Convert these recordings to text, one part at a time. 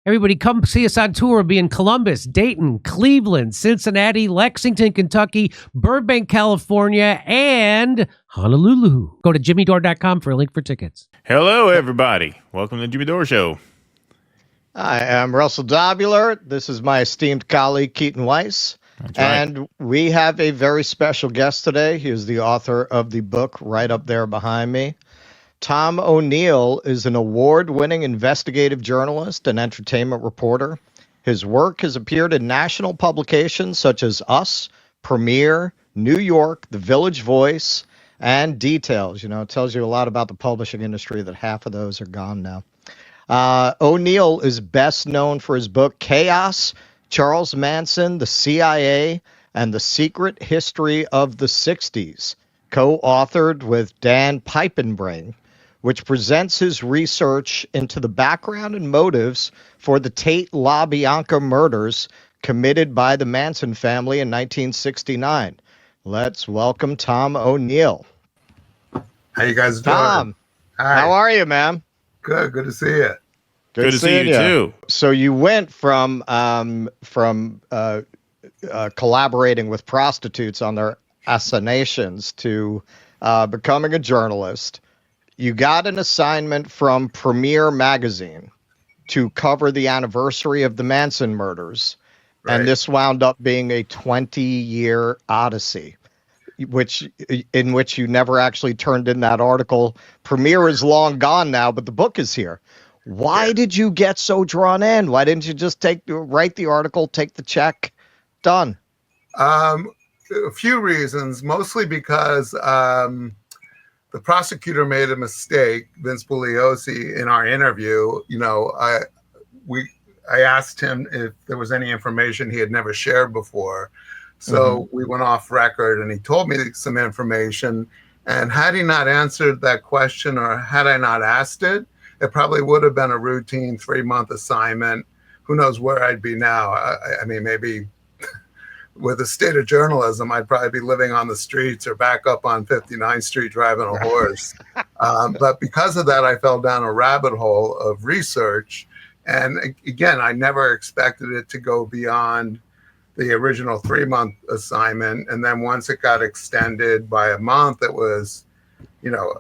Everybody come see us on tour. We'll be in Columbus, Dayton, Cleveland, Cincinnati, Lexington, Kentucky, Burbank, California, and Honolulu. Go to jimmydore.com for a link for tickets. Hello, everybody. Welcome to the Jimmy Dore Show. I am Russell Dobular. This is my esteemed colleague, Keaton Weiss. That's right. And we have a very special guest today. He is the author of the book right up there behind me. Tom O'Neill is an award-winning investigative journalist and entertainment reporter. His work has appeared in national publications such as Us, Premiere, New York, The Village Voice, and Details. You know, it tells you a lot about the publishing industry that half of those are gone now. O'Neill is best known for his book Chaos, Charles Manson, the CIA, and the Secret History of the 60's, co-authored with Dan Piepenbring, which presents his research into the background and motives for the Tate LaBianca murders committed by the Manson family in 1969. Let's welcome Tom O'Neill. How you guys doing? Tom, Hi. How are you, man? Good to see you. Good to see you too. So you went from collaborating with prostitutes on their assassinations to becoming a journalist. You got an assignment from Premiere magazine to cover the anniversary of the Manson murders, Right. and this wound up being a 20-year odyssey, in which you never actually turned in that article. Premiere is long gone now, but the book is here. Why did you get so drawn in? Why didn't you just write the article, take the check, done? A few reasons, mostly because the prosecutor made a mistake, Vince Bugliosi, in our interview. You know, I asked him if there was any information he had never shared before. So we went off record and he told me some information. And had he not answered that question, or had I not asked it, it probably would have been a routine 3-month assignment. Who knows where I'd be now? I mean, maybe with the state of journalism, I'd probably be living on the streets or back up on 59th Street driving a horse. But because of that, I fell down a rabbit hole of research. And again, I never expected it to go beyond the original 3-month assignment. And then once it got extended by a month, it was, you know,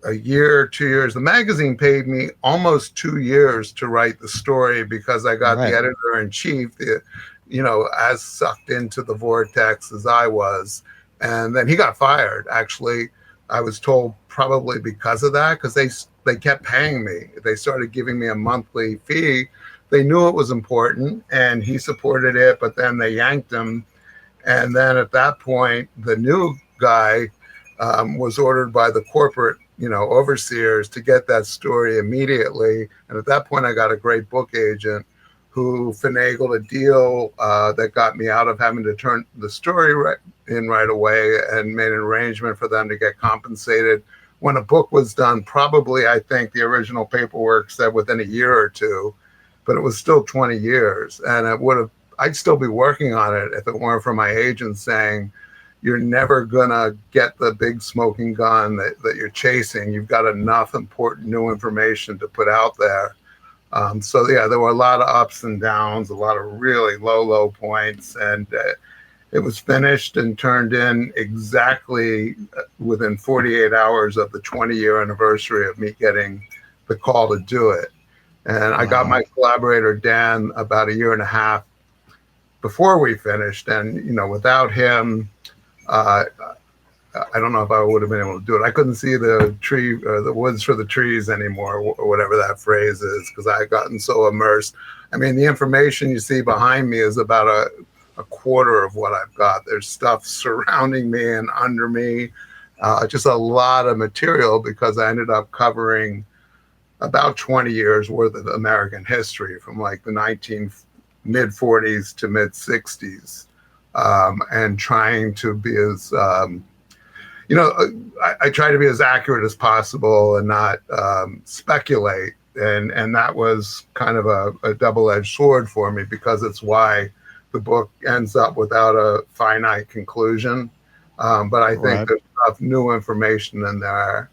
a year, 2 years. The magazine paid me almost 2 years to write the story because I got the editor-in-chief, as sucked into the vortex as I was. And then he got fired. Actually, I was told probably because of that, because they kept paying me. They started giving me a monthly fee. They knew it was important and he supported it, but then they yanked him. And then at that point, the new guy was ordered by the corporate overseers to get that story immediately. And at that point, I got a great book agent who finagled a deal that got me out of having to turn the story right away, and made an arrangement for them to get compensated. When a book was done, probably, I think the original paperwork said within a year or two, but it was still 20 years. And I'd still be working on it if it weren't for my agent saying, you're never gonna get the big smoking gun that you're chasing. You've got enough important new information to put out there. So yeah, there were a lot of ups and downs, a lot of really low points, and it was finished and turned in exactly within 48 hours of the 20-year anniversary of me getting the call to do it. And I got my collaborator, Dan, about a year and a half before we finished. And, without him, I don't know if I would have been able to do it. I couldn't see the tree, the woods for the trees anymore, or whatever that phrase is, because I had gotten so immersed. I mean, the information you see behind me is about a quarter of what I've got. There's stuff surrounding me and under me, just a lot of material, because I ended up covering about 20 years worth of American history from like the mid-40s to mid-60s, and trying to be as, I try to be as accurate as possible and not speculate. And that was kind of a double-edged sword for me, because it's why the book ends up without a finite conclusion. But I think there's enough new information in there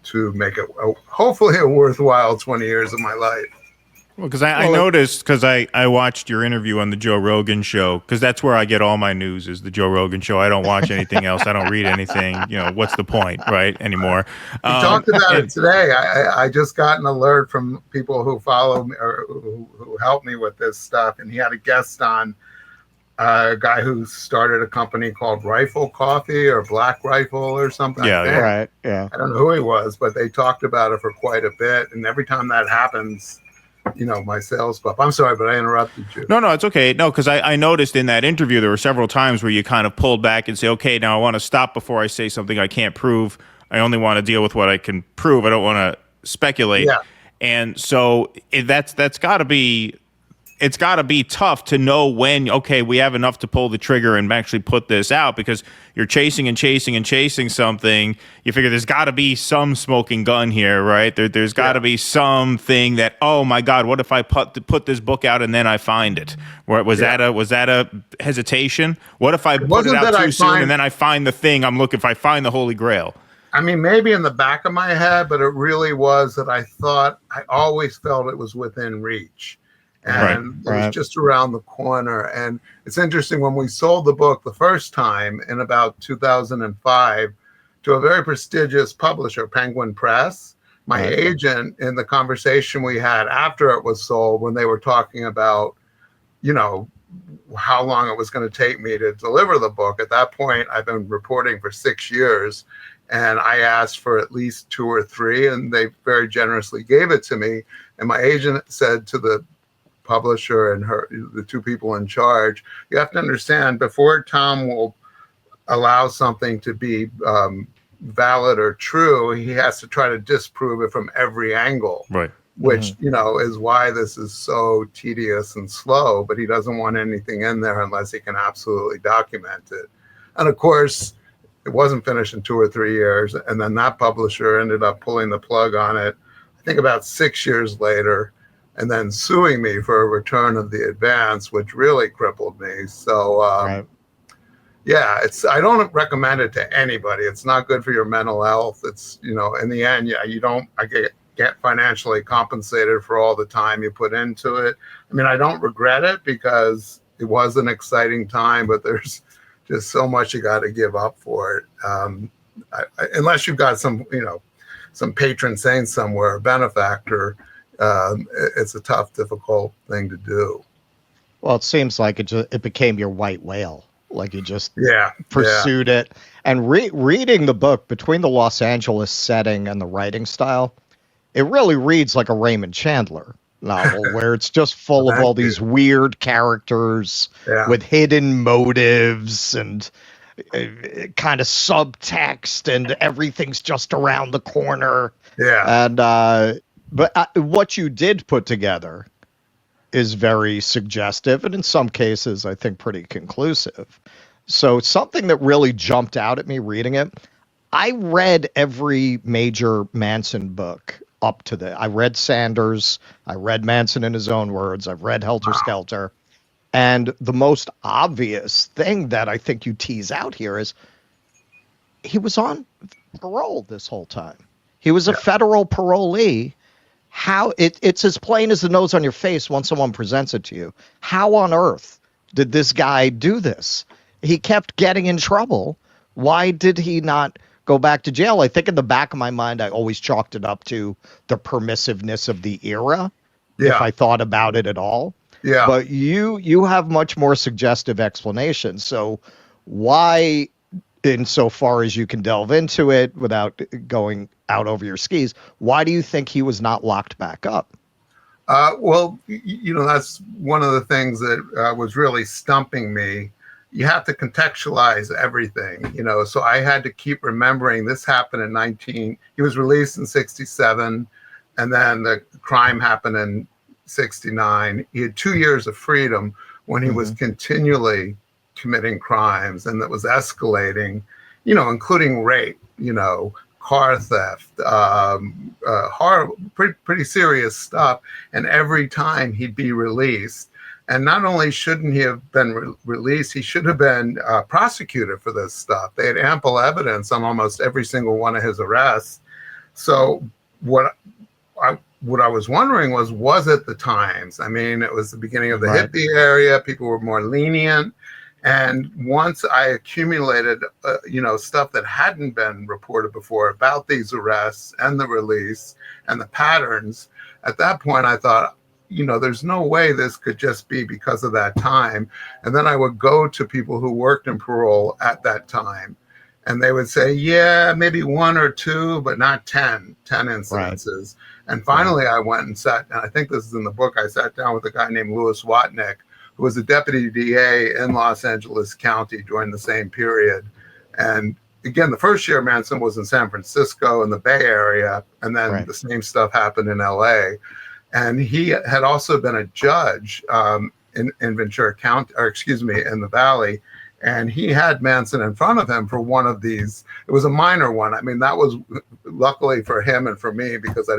to make it hopefully a worthwhile 20 years of my life. Well, because I noticed, because I watched your interview on the Joe Rogan show, because that's where I get all my news, is the Joe Rogan show. I don't watch anything else. I don't read anything. What's the point, right, anymore? We talked about it today. I just got an alert from people who follow me or who help me with this stuff, and he had a guest on, a guy who started a company called Rifle Coffee or Black Rifle or something. Yeah. Right. Yeah. I don't know who he was, but they talked about it for quite a bit. And every time that happens, my sales go up. I'm sorry, but I interrupted you. No, it's okay. No, because I noticed in that interview there were several times where you kind of pulled back and say, okay, now I want to stop before I say something I can't prove. I only want to deal with what I can prove. I don't want to speculate. Yeah. And so that's got to be. It's got to be tough to know when, okay, we have enough to pull the trigger and actually put this out, because you're chasing and chasing and chasing something. You figure there's got to be some smoking gun here, right? There's got to be something that, oh my God, what if I put this book out and then I find it? Was that a hesitation? What if I put it out too soon and then I find the thing I'm looking for? I find the Holy Grail. I mean, maybe in the back of my head, but it really was that I always felt it was within reach. And it was just around the corner. And it's interesting, when we sold the book the first time in about 2005 to a very prestigious publisher, Penguin Press, my agent, in the conversation we had after it was sold, when they were talking about, how long it was going to take me to deliver the book. At that point, I've been reporting for 6 years, and I asked for at least 2 or 3, and they very generously gave it to me. And my agent said to the publisher and the 2 people in charge, you have to understand, before Tom will allow something to be valid or true, he has to try to disprove it from every angle, right? Which is why this is so tedious and slow. But he doesn't want anything in there unless he can absolutely document it. And of course, it wasn't finished in 2 or 3 years, and then that publisher ended up pulling the plug on it, I think about 6 years later, and then suing me for a return of the advance, which really crippled me. So, I don't recommend it to anybody. It's not good for your mental health. It's, in the end, I get financially compensated for all the time you put into it. I mean, I don't regret it, because it was an exciting time, but there's just so much you got to give up for it. Unless you've got some patron saint somewhere, a benefactor, it's a tough, difficult thing to do. Well, it seems like it became your white whale. Like you just pursued it. And reading the book, between the Los Angeles setting and the writing style, it really reads like a Raymond Chandler novel, where it's just full of all these weird characters with hidden motives and kind of subtext, and everything's just around the corner. Yeah. And but what you did put together is very suggestive, and in some cases, I think pretty conclusive. So something that really jumped out at me reading it, I read every major Manson book up to I read Sanders, I read Manson in his own words, I've read Helter Skelter, and the most obvious thing that I think you tease out here is he was on parole this whole time. He was a federal parolee. How it's as plain as the nose on your face once someone presents it to you. How on earth did this guy do this? He kept getting in trouble. Why did he not go back to jail? I think in the back of my mind, I always chalked it up to the permissiveness of the era, if I thought about it at all. Yeah. But you have much more suggestive explanations. So why, insofar as you can delve into it without going out over your skis, why do you think he was not locked back up? Well, that's one of the things that was really stumping me. You have to contextualize everything, so I had to keep remembering this happened in he was released in 67, and then the crime happened in 69. He had 2 years of freedom when he was continually committing crimes, and that was escalating, including rape, car theft, horrible, pretty serious stuff. And every time he'd be released, and not only shouldn't he have been released, he should have been prosecuted for this stuff. They had ample evidence on almost every single one of his arrests. So what what I was wondering was it the times? I mean, it was the beginning of the Right. hippie area. People were more lenient. And once I accumulated, stuff that hadn't been reported before about these arrests and the release and the patterns, at that point, I thought, there's no way this could just be because of that time. And then I would go to people who worked in parole at that time, and they would say, yeah, maybe one or two, but not 10 incidences. Right. And finally, I went and and I think this is in the book, I sat down with a guy named Louis Watnick, who was a deputy DA in Los Angeles County during the same period. And again, the first year Manson was in San Francisco in the Bay Area, and then the same stuff happened in LA. And he had also been a judge in Ventura County, in the Valley. And he had Manson in front of him for one of these. It was a minor one. I mean, that was luckily for him and for me, because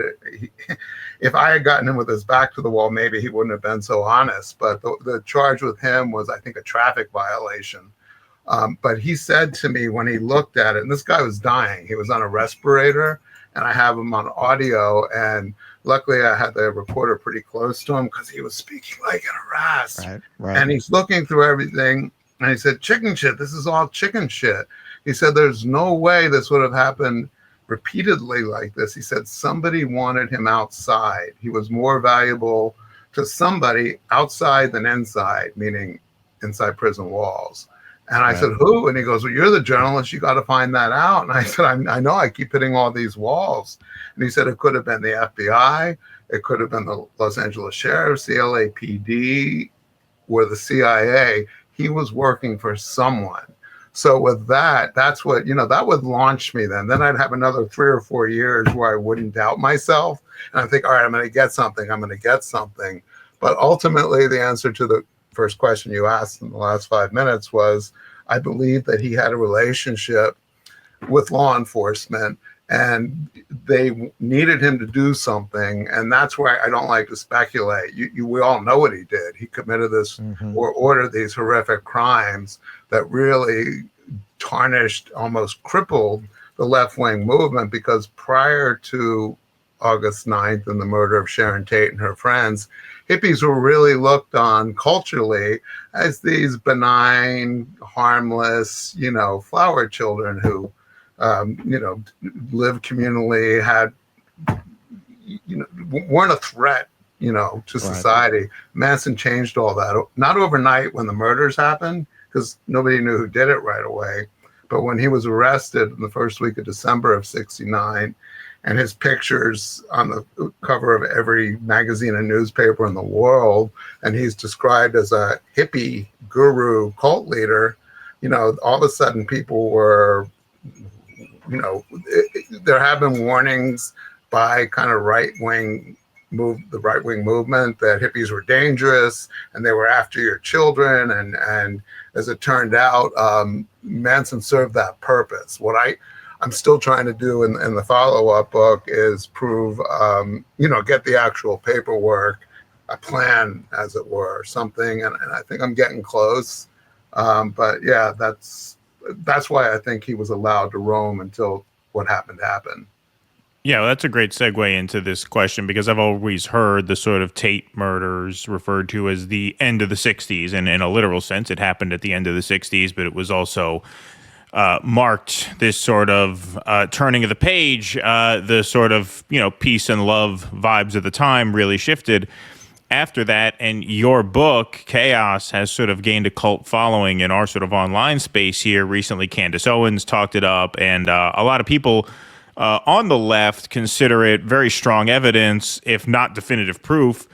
if I had gotten him with his back to the wall, maybe he wouldn't have been so honest. But the charge with him was, I think, a traffic violation. But he said to me when he looked at it, and this guy was dying. He was on a respirator, and I have him on audio. And luckily, I had the recorder pretty close to him because he was speaking like an harassed. Right. And he's looking through everything. And he said, chicken shit, this is all chicken shit. He said, there's no way this would have happened repeatedly like this. He said, somebody wanted him outside. He was more valuable to somebody outside than inside, meaning inside prison walls. And I said, who? And he goes, well, you're the journalist. You got to find that out. And I said, I know, I keep hitting all these walls. And he said, it could have been the FBI. It could have been the Los Angeles Sheriff's, the LAPD, or the CIA. He was working for someone. So with that, that's what, that would launch me then. Then I'd have another 3 or 4 years where I wouldn't doubt myself. And I think, all right, I'm going to get something. But ultimately, the answer to the first question you asked in the last 5 minutes was, I believe that he had a relationship with law enforcement, and they needed him to do something. And that's why I don't like to speculate. We all know what he did. He committed this or ordered these horrific crimes that really tarnished, almost crippled the left-wing movement, because prior to August 9th and the murder of Sharon Tate and her friends, hippies were really looked on culturally as these benign, harmless, flower children who lived communally, had, weren't a threat, to society. Manson changed all that. Not overnight when the murders happened, because nobody knew who did it right away. But when he was arrested in the first week of December of '69, and his pictures on the cover of every magazine and newspaper in the world, and he's described as a hippie guru cult leader, all of a sudden people were, there have been warnings by kind of the right-wing movement that hippies were dangerous and they were after your children. And as it turned out, Manson served that purpose. What I'm still trying to do in the follow-up book is prove, get the actual paperwork, a plan, as it were, something. And I think I'm getting close. But yeah, that's why I think he was allowed to roam until what happened happened. Yeah, well, that's a great segue into this question, because I've always heard the sort of Tate murders referred to as the end of the 60s. And in a literal sense, it happened at the end of the 60s, but it was also marked this sort of turning of the page. The sort of, peace and love vibes of the time really shifted after that. And your book, Chaos, has sort of gained a cult following in our sort of online space here. Recently, Candace Owens talked it up, and a lot of people on the left consider it very strong evidence, if not definitive proof,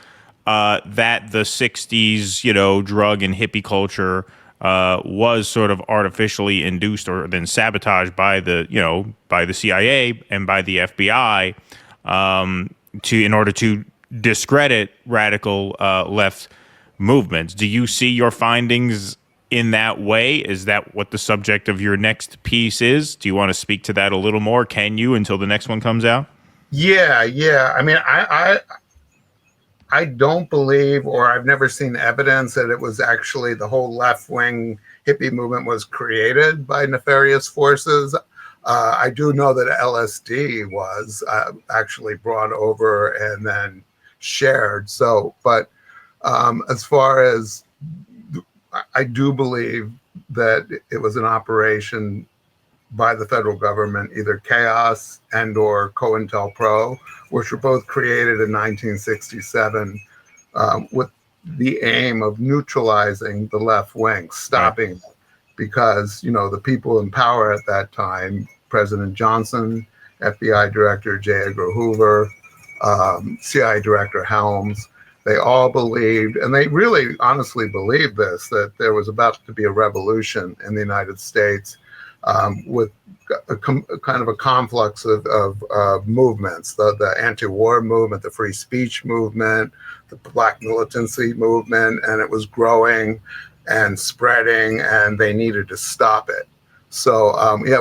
that the 60s, drug and hippie culture was sort of artificially induced or then sabotaged by the CIA and by the FBI in order to discredit radical left movements. Do you see your findings in that way? Is that what the subject of your next piece is? Do you want to speak to that a little more? Can you, until the next one comes out? Yeah. I mean, I don't believe, or I've never seen evidence that it was actually the whole left-wing hippie movement was created by nefarious forces. I do know that LSD was actually brought over and then shared. So, but as far as I do believe that it was an operation by the federal government, either Chaos and or COINTELPRO, which were both created in 1967 with the aim of neutralizing the left wing, stopping it. Because, the people in power at that time, President Johnson, FBI Director J. Edgar Hoover, CIA Director Helms, they all believed, and they really honestly believed this, that there was about to be a revolution in the United States with a kind of a conflux of movements, the anti-war movement, the free speech movement, the black militancy movement, and it was growing and spreading, and they needed to stop it. So,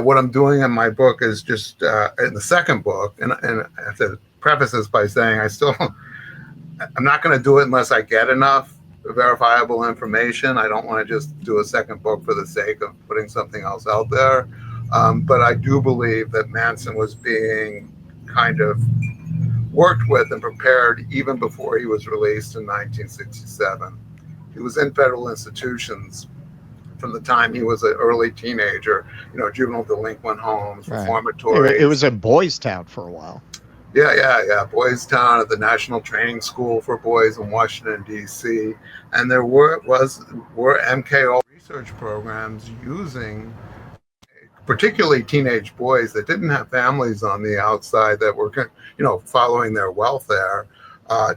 what I'm doing in my book is just in the second book, and I have to preface this by saying I'm not going to do it unless I get enough verifiable information. I don't want to just do a second book for the sake of putting something else out there. But I do believe that Manson was being kind of worked with and prepared even before he was released in 1967. He was in federal institutions from the time he was an early teenager, juvenile delinquent homes, reformatories. It was in Boys Town for a while. Yeah. Boys Town at the National Training School for Boys in Washington, D.C. And there were MKO research programs using particularly teenage boys that didn't have families on the outside that were, following their welfare,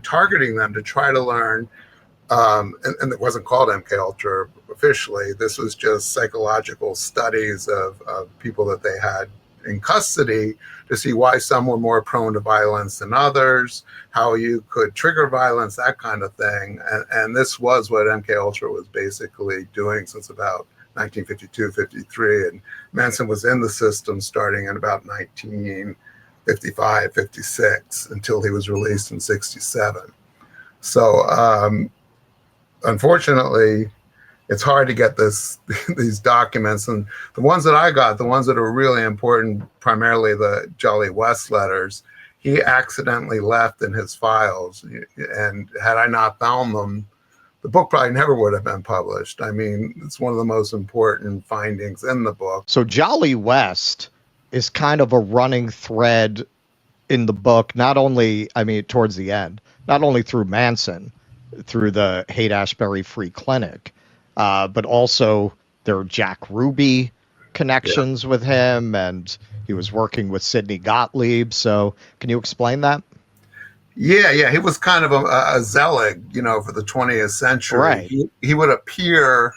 targeting them to try to learn. And it wasn't called MK Ultra officially. This was just psychological studies of people that they had in custody to see why some were more prone to violence than others, how you could trigger violence, that kind of thing. And this was what MK Ultra was basically doing since about 1952, 53. And Manson was in the system starting in about 1955, 56 until he was released in 67. So, unfortunately, it's hard to get these documents, and the ones that I got, the ones that are really important, primarily the Jolly West letters, he accidentally left in his files, and had I not found them, the book probably never would have been published. I mean, it's one of the most important findings in the book. So Jolly West is kind of a running thread in the book, not only, towards the end, not only through Manson, through the Haight-Ashbury Free Clinic, but also there are Jack Ruby connections with him, and he was working with Sidney Gottlieb. So can you explain that? Yeah. He was kind of a zealot, for the 20th century. Right. He would appear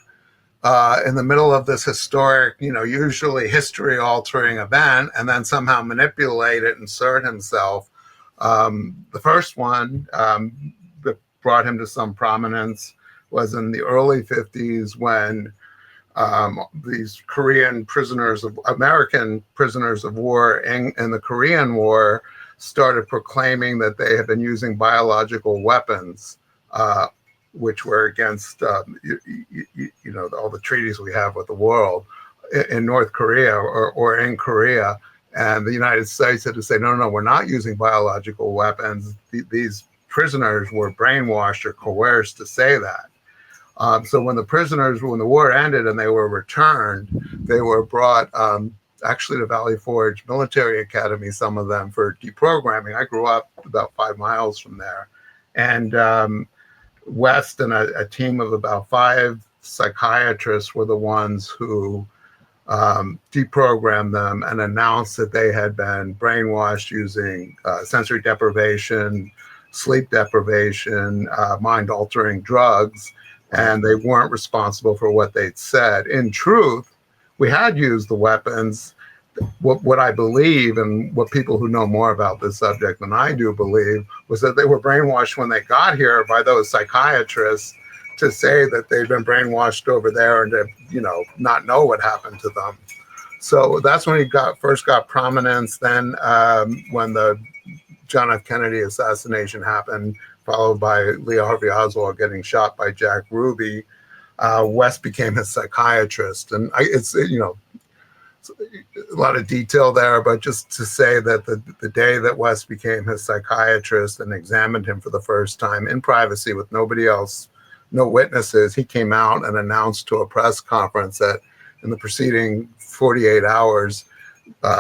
in the middle of this historic, usually history-altering event, and then somehow manipulate it, insert himself. The first one that brought him to some prominence was in the early 50s when these American prisoners of war in the Korean War started proclaiming that they had been using biological weapons, which were against, all the treaties we have with the world in North Korea or in Korea. And the United States had to say, no, we're not using biological weapons. These prisoners were brainwashed or coerced to say that. So when the war ended and they were returned, they were brought actually to Valley Forge Military Academy, some of them, for deprogramming. I grew up about 5 miles from there. And West and a team of about 5 psychiatrists were the ones who deprogrammed them and announced that they had been brainwashed using sensory deprivation, sleep deprivation, mind-altering drugs, and they weren't responsible for what they'd said. In truth, we had used the weapons. What I believe, and what people who know more about this subject than I do believe, was that they were brainwashed when they got here by those psychiatrists to say that they'd been brainwashed over there and to, not know what happened to them. So that's when he first got prominence. Then when the John F. Kennedy assassination happened, followed by Lee Harvey Oswald getting shot by Jack Ruby, West became his psychiatrist. And a lot of detail there, but just to say that the day that West became his psychiatrist and examined him for the first time in privacy with nobody else, no witnesses, he came out and announced to a press conference that in the preceding 48 hours,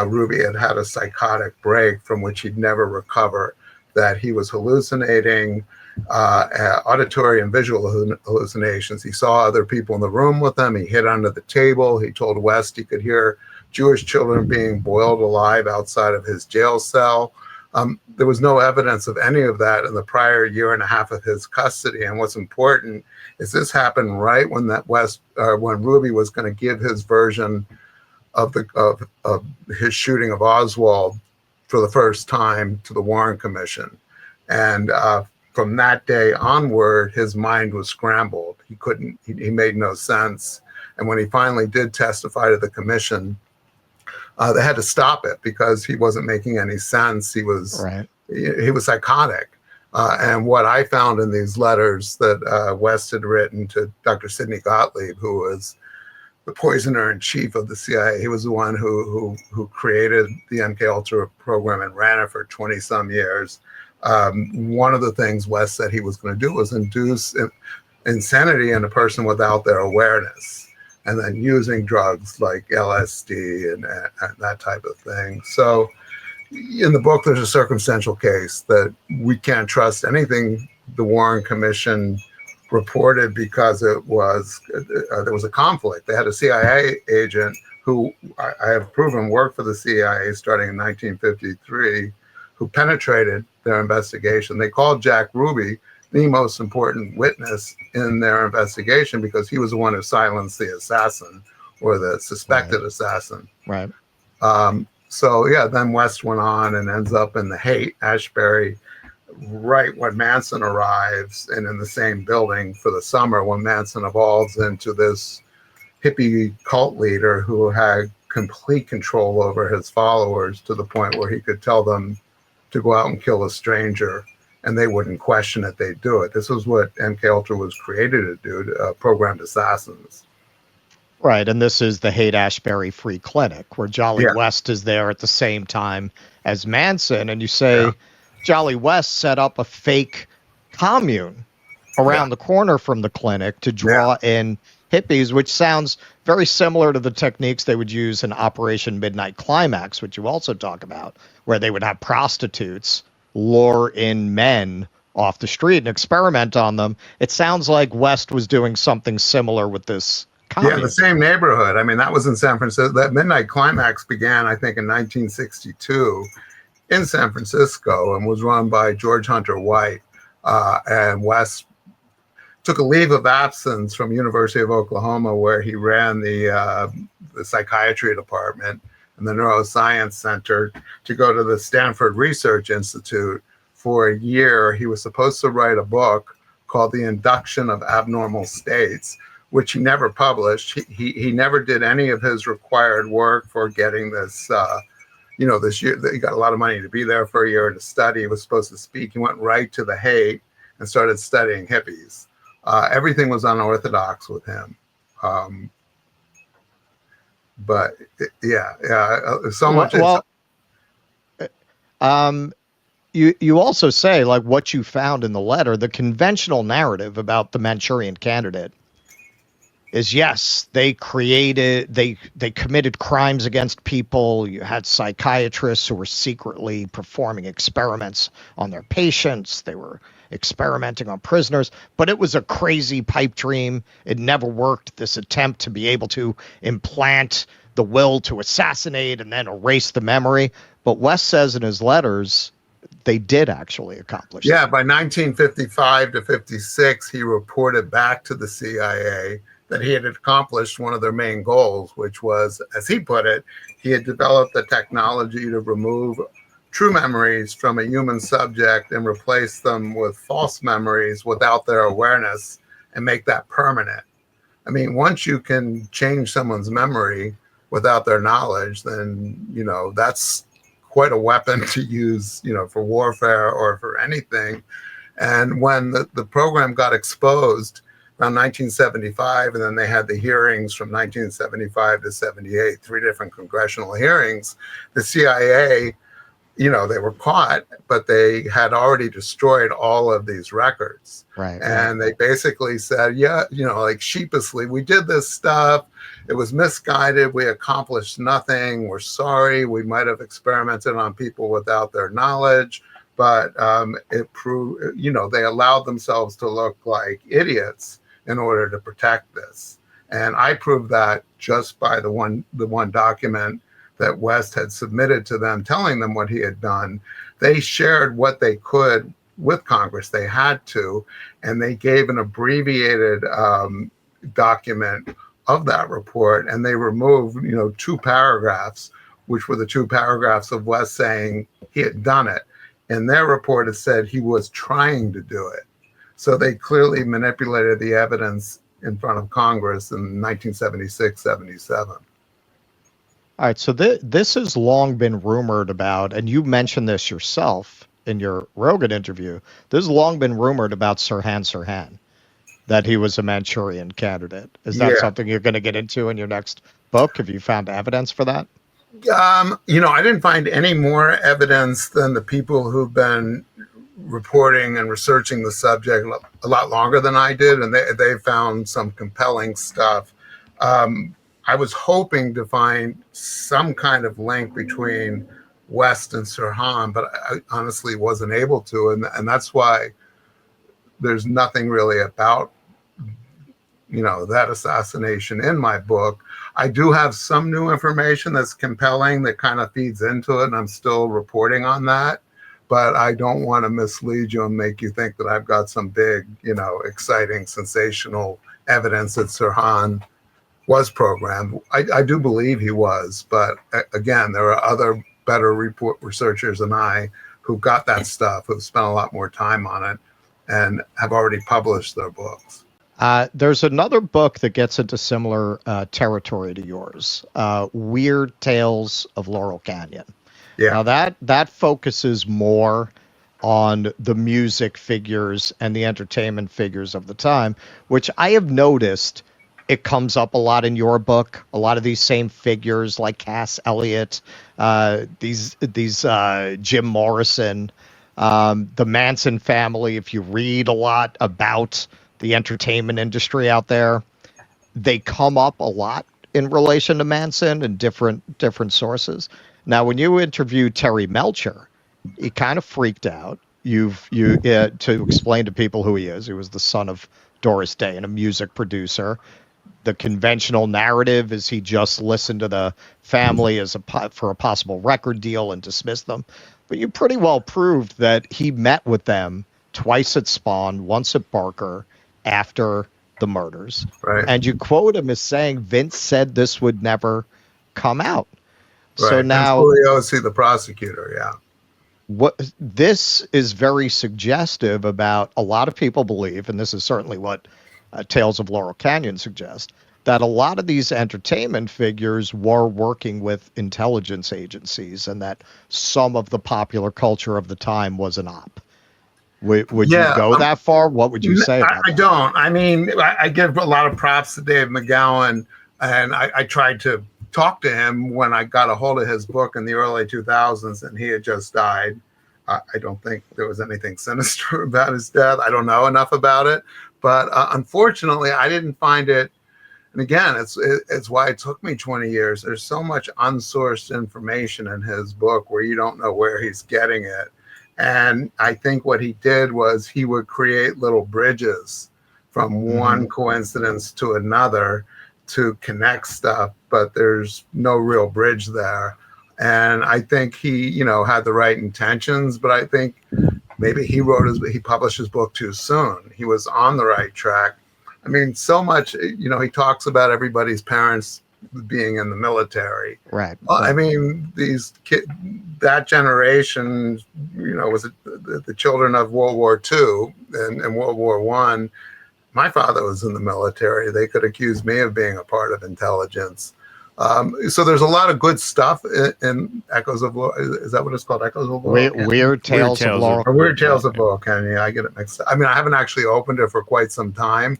Ruby had had a psychotic break from which he'd never recover, that he was hallucinating, auditory and visual hallucinations. He saw other people in the room with him. He hid under the table. He told West he could hear Jewish children being boiled alive outside of his jail cell. There was no evidence of any of that in the prior year and a half of his custody. And what's important is this happened right when when Ruby was going to give his version of his shooting of Oswald for the first time to the Warren Commission. And from that day onward, his mind was scrambled. He made no sense. And when he finally did testify to the commission, they had to stop it because he wasn't making any sense. He was psychotic. And what I found in these letters that West had written to Dr. Sidney Gottlieb, who was the poisoner in chief of the CIA, he was the one who created the MKUltra program and ran it for 20 some years. One of the things West said he was going to do was induce insanity in a person without their awareness, and then using drugs like LSD and that type of thing. So in the book, there's a circumstantial case that we can't trust anything the Warren Commission reported because there was a conflict. They had a CIA agent who I have proven worked for the CIA starting in 1953, who penetrated their investigation. They called Jack Ruby the most important witness in their investigation because he was the one who silenced the assassin or the suspected assassin. Right. So yeah, then West went on and ends up in the Haight-Ashbury right when Manson arrives, and in the same building for the summer when Manson evolves into this hippie cult leader who had complete control over his followers to the point where he could tell them to go out and kill a stranger and they wouldn't question it, they'd do it. This was what MKUltra was created to do, programmed assassins. Right, and this is the Haight-Ashbury Free Clinic, where Jolly West is there at the same time as Manson, and you say Jolly West set up a fake commune around the corner from the clinic to draw in hippies, which sounds very similar to the techniques they would use in Operation Midnight Climax, which you also talk about, where they would have prostitutes lure in men off the street and experiment on them. It sounds like West was doing something similar with this commune. Yeah, the same neighborhood. I mean, that was in San Francisco. That Midnight Climax began, I think, in 1962 in San Francisco and was run by George Hunter White. And West took a leave of absence from University of Oklahoma, where he ran the psychiatry department and the neuroscience center, to go to the Stanford Research Institute for a year. He was supposed to write a book called The Induction of Abnormal States, which he never published. He never did any of his required work for getting this, this year. He got a lot of money to be there for a year to study. He was supposed to speak. He went right to the Haight and started studying hippies. Everything was unorthodox with him. But so much. You also say, like, what you found in the letter, the conventional narrative about the Manchurian Candidate is, yes, they committed crimes against people. You had psychiatrists who were secretly performing experiments on their patients. They were experimenting on prisoners, but it was a crazy pipe dream. It never worked. This attempt to be able to implant the will to assassinate and then erase the memory. But West says in his letters, they did actually accomplish that. Yeah, by 1955 to 56, he reported back to the CIA that he had accomplished one of their main goals, which was, as he put it, he had developed the technology to remove true memories from a human subject and replace them with false memories without their awareness and make that permanent. I mean, once you can change someone's memory without their knowledge, then, that's quite a weapon to use, for warfare or for anything. And when the program got exposed, around 1975, and then they had the hearings from 1975 to 78, 3 different congressional hearings. The CIA, they were caught, but they had already destroyed all of these records. Right. And they basically said, like sheepishly, we did this stuff. It was misguided. We accomplished nothing. We're sorry. We might have experimented on people without their knowledge, but it proved, they allowed themselves to look like idiots in order to protect this. And I proved that just by the one document that West had submitted to them, telling them what he had done. They shared what they could with Congress. They had to, and they gave an abbreviated document of that report, and they removed, 2 paragraphs, which were the 2 paragraphs of West saying he had done it. And their report has said he was trying to do it. So they clearly manipulated the evidence in front of Congress in 1976, 77. All right, so this has long been rumored about, and you mentioned this yourself in your Rogan interview. This has long been rumored about Sirhan Sirhan, that he was a Manchurian candidate. Is that something you're going to get into in your next book? Have you found evidence for that? I didn't find any more evidence than the people who've been reporting and researching the subject a lot longer than I did, and they found some compelling stuff. I was hoping to find some kind of link between West and Sirhan, but I honestly wasn't able to, and that's why there's nothing really about that assassination in my book. I do have some new information that's compelling that kind of feeds into it, and I'm still reporting on that. But I don't want to mislead you and make you think that I've got some big, exciting, sensational evidence that Sirhan was programmed. I do believe he was, but again, there are other better researchers than I who got that stuff, who've spent a lot more time on it and have already published their books. There's another book that gets into similar territory to yours, Weird Tales of Laurel Canyon. Yeah. Now that focuses more on the music figures and the entertainment figures of the time, which I have noticed it comes up a lot in your book. A lot of these same figures like Cass Elliot, these Jim Morrison, the Manson family. If you read a lot about the entertainment industry out there, they come up a lot in relation to Manson and different sources. Now, when you interviewed Terry Melcher, he kind of freaked out. To explain to people who he is. He was the son of Doris Day and a music producer. The conventional narrative is he just listened to the family for a possible record deal and dismissed them. But you pretty well proved that he met with them twice at Spawn, once at Barker, after the murders. Right. And you quote him as saying Vince said this would never come out. Right. So now, Scoliosi, the prosecutor, yeah. What this is very suggestive about a lot of people believe, and this is certainly what Tales of Laurel Canyon suggest, that a lot of these entertainment figures were working with intelligence agencies and that some of the popular culture of the time was an op. Would you go that far? What would you say about I don't. I mean, I give a lot of props to Dave McGowan, and I tried to talk to him when I got a hold of his book in the early 2000s, and he had just died. I don't think there was anything sinister about his death. I don't know enough about it, but unfortunately, I didn't find it. And again, it's why it took me 20 years. There's so much unsourced information in his book where you don't know where he's getting it. And I think what he did was he would create little bridges from one coincidence to another to connect stuff, but there's no real bridge there. And I think he, had the right intentions, but I think maybe he published his book too soon. He was on the right track. I mean, so much, he talks about everybody's parents being in the military. Right. Well, I mean, these that generation, was the children of World War II and World War I. My father was in the military. They could accuse me of being a part of intelligence. So there's a lot of good stuff in Echoes of Laurel. Is that what it's called? Echoes of Laurel? Weird Tales of Laurel. Or Weird Tales of Laurel Canyon. Yeah, I get it mixed up. I mean, I haven't actually opened it for quite some time,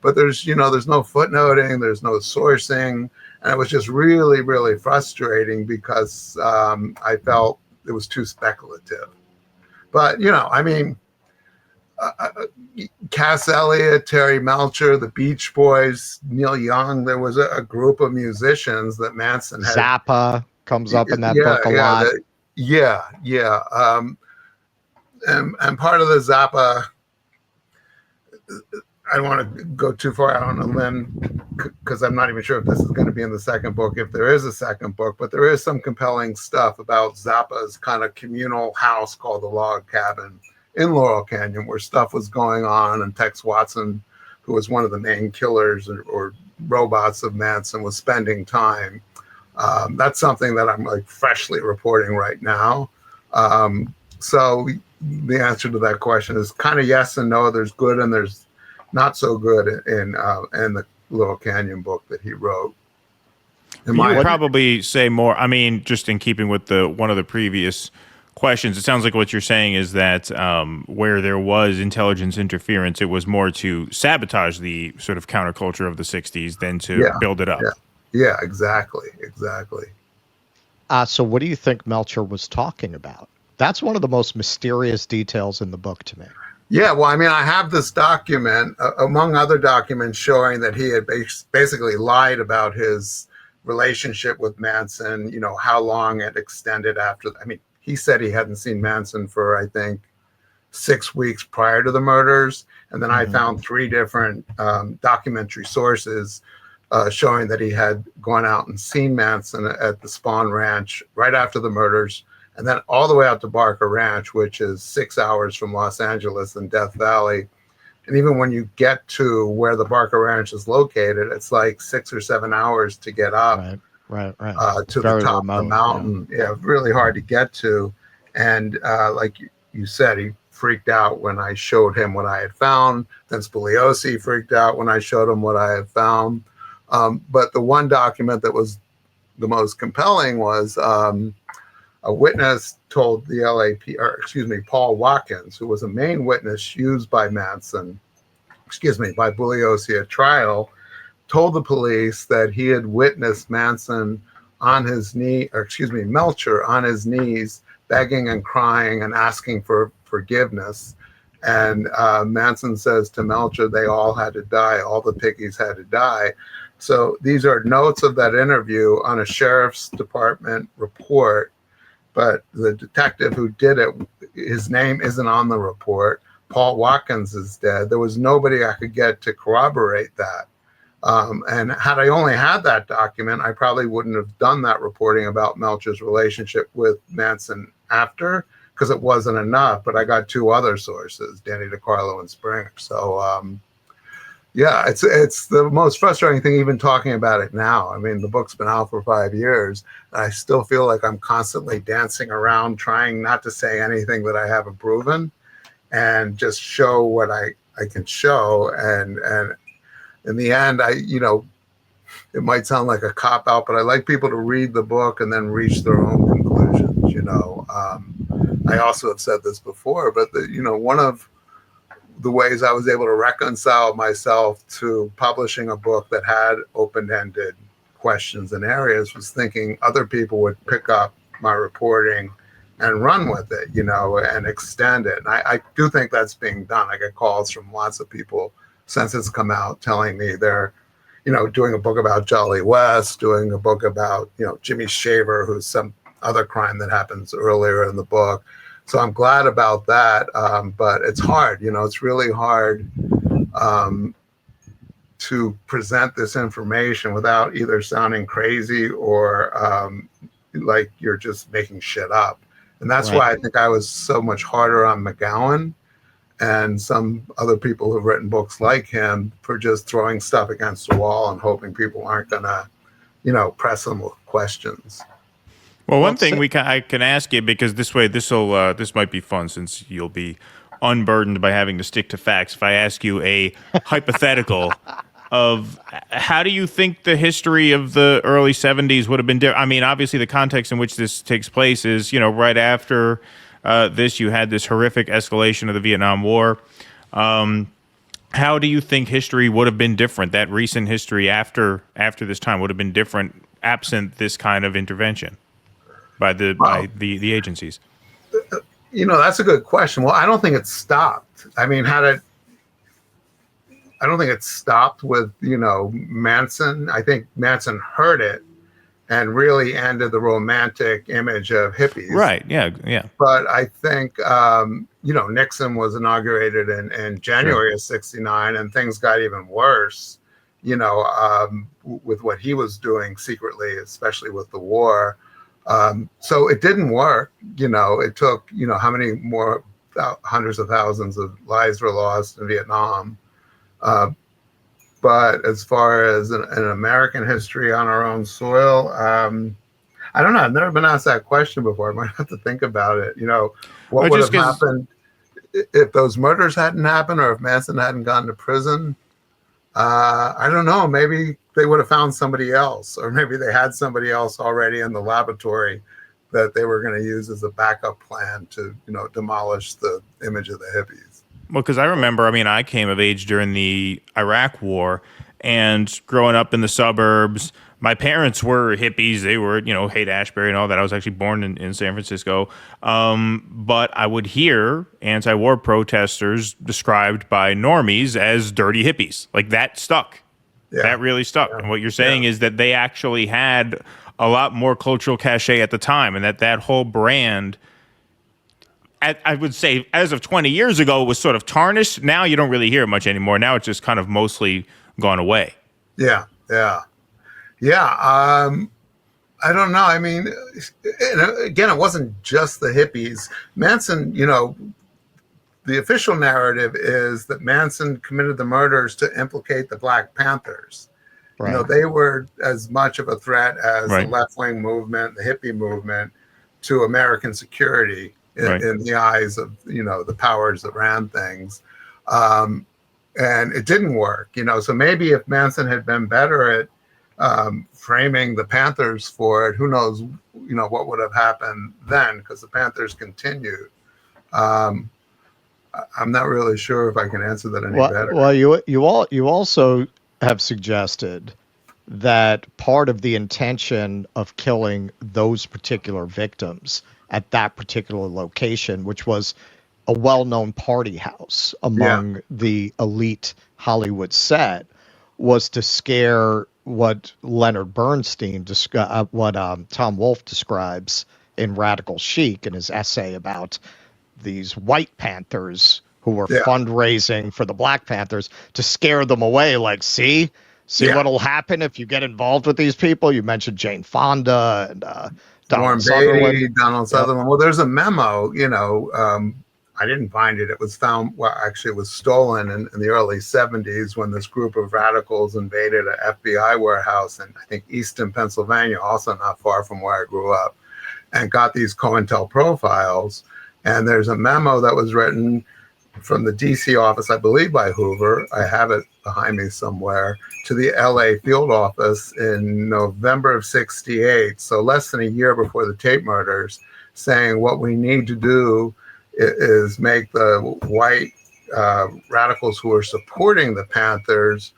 but there's no footnoting, there's no sourcing, and it was just really, really frustrating because I felt it was too speculative. But Cass Elliot, Terry Melcher, the Beach Boys, Neil Young. There was a group of musicians that Manson had. Zappa comes up in that book a lot. And part of the Zappa, I don't want to go too far out on a limb because I'm not even sure if this is going to be in the second book, if there is a second book, but there is some compelling stuff about Zappa's kind of communal house called the Log Cabin in Laurel Canyon, where stuff was going on, and Tex Watson, who was one of the main killers or robots of Manson, was spending time. That's something that I'm like freshly reporting right now. So the answer to that question is kind of yes and no. There's good and there's not so good in the Laurel Canyon book that he wrote. You would probably say more. I mean, just in keeping with one of the previous questions, it sounds like what you're saying is that where there was intelligence interference, it was more to sabotage the sort of counterculture of the 60s than to build it up. Yeah, exactly. So what do you think Melcher was talking about? That's one of the most mysterious details in the book to me. Yeah, well, I mean, I have this document, among other documents, showing that he had basically lied about his relationship with Manson, how long it extended after. I mean, he said he hadn't seen Manson for, I think, 6 weeks prior to the murders. And then I found 3 different documentary sources showing that he had gone out and seen Manson at the Spawn Ranch right after the murders, and then all the way out to Barker Ranch, which is 6 hours from Los Angeles in Death Valley. And even when you get to where the Barker Ranch is located, it's like 6 or 7 hours to get up. Right. To the top of the mountain. Yeah, really hard to get to. And like you said, he freaked out when I showed him what I had found. Then Spoliosi freaked out when I showed him what I had found. But the one document that was the most compelling was a witness told the Paul Watkins, who was a main witness used by Manson, by Bugliosi at trial, told the police that he had witnessed Manson on his Melcher on his knees, begging and crying and asking for forgiveness. And Manson says to Melcher, they all had to die. All the piggies had to die. So these are notes of that interview on a sheriff's department report, but the detective who did it, his name isn't on the report. Paul Watkins is dead. There was nobody I could get to corroborate that. And had I only had that document, I probably wouldn't have done that reporting about Melcher's relationship with Manson after, because it wasn't enough. But I got 2 other sources, Danny DiCarlo and Springer. So, it's the most frustrating thing even talking about it now. I mean, the book's been out for 5 years, and I still feel like I'm constantly dancing around trying not to say anything that I haven't proven and just show what I can show. And in the end, it might sound like a cop-out, but I like people to read the book and then reach their own conclusions, I also have said this before, but one of the ways I was able to reconcile myself to publishing a book that had open-ended questions and areas was thinking other people would pick up my reporting and run with it, and extend it. And I do think that's being done. I get calls from lots of people since it's come out telling me they're, doing a book about Jolly West, doing a book about, Jimmy Shaver, who's some other crime that happens earlier in the book. So I'm glad about that. But it's hard, it's really hard to present this information without either sounding crazy or like you're just making shit up. And that's why I think I was so much harder on McGowan and some other people who've written books like him for just throwing stuff against the wall and hoping people aren't going to, press them with questions. Well, one thing I can ask you, because this might be fun since you'll be unburdened by having to stick to facts. If I ask you a hypothetical of how do you think the history of the early 70s would have been different? I mean, obviously the context in which this takes place is, right after this, you had this horrific escalation of the Vietnam War. how do you think history would have been different? That recent history after this time would have been different absent this kind of intervention by the agencies. That's a good question. Well, I don't think it stopped. I mean, I don't think it stopped with Manson. I think Manson heard it and really ended the romantic image of hippies. Right. Yeah. Yeah. But I think, Nixon was inaugurated in January of '69, and things got even worse, with what he was doing secretly, especially with the war. So it didn't work. It took, how many more hundreds of thousands of lives were lost in Vietnam. But as far as an American history on our own soil, I don't know. I've never been asked that question before. I might have to think about it. What would have happened if those murders hadn't happened, or if Manson hadn't gone to prison? I don't know. Maybe they would have found somebody else, or maybe they had somebody else already in the laboratory that they were going to use as a backup plan to, demolish the image of the hippies. Well, because I remember, I came of age during the Iraq War, and growing up in the suburbs, my parents were hippies. They were, Haight-Ashbury and all that. I was actually born in San Francisco. But I would hear anti-war protesters described by normies as dirty hippies. Like, that stuck. Yeah. That really stuck. Yeah. And what you're saying is that they actually had a lot more cultural cachet at the time, and that whole brand, I would say, as of 20 years ago, was sort of tarnished. Now you don't really hear it much anymore. Now it's just kind of mostly gone away. Yeah. I don't know. I mean, again, it wasn't just the hippies. Manson, the official narrative is that Manson committed the murders to implicate the Black Panthers. Right. They were as much of a threat as the left-wing movement, the hippie movement, to American security in the eyes of, the powers that ran things. And it didn't work, so maybe if Manson had been better at framing the Panthers for it, who knows, what would have happened then, because the Panthers continued. I'm not really sure if I can answer that any better. Well, you also have suggested that part of the intention of killing those particular victims at that particular location, which was a well-known party house among the elite Hollywood set, was to scare what Leonard Bernstein, what Tom Wolfe describes in Radical Chic in his essay about these white Panthers who were fundraising for the Black Panthers, to scare them away. Like, see what'll happen if you get involved with these people. You mentioned Jane Fonda and Donald Sutherland. Donald Sutherland. Well, there's a memo, I didn't find it. It was found, it was stolen in the early 70s when this group of radicals invaded an FBI warehouse in, I think, Easton, Pennsylvania, also not far from where I grew up, and got these COINTEL profiles. And there's a memo that was written from the DC office, I believe by Hoover, I have it behind me somewhere, to the LA field office in November of '68, so less than a year before the Tate murders, saying what we need to do is make the white radicals who are supporting the Panthers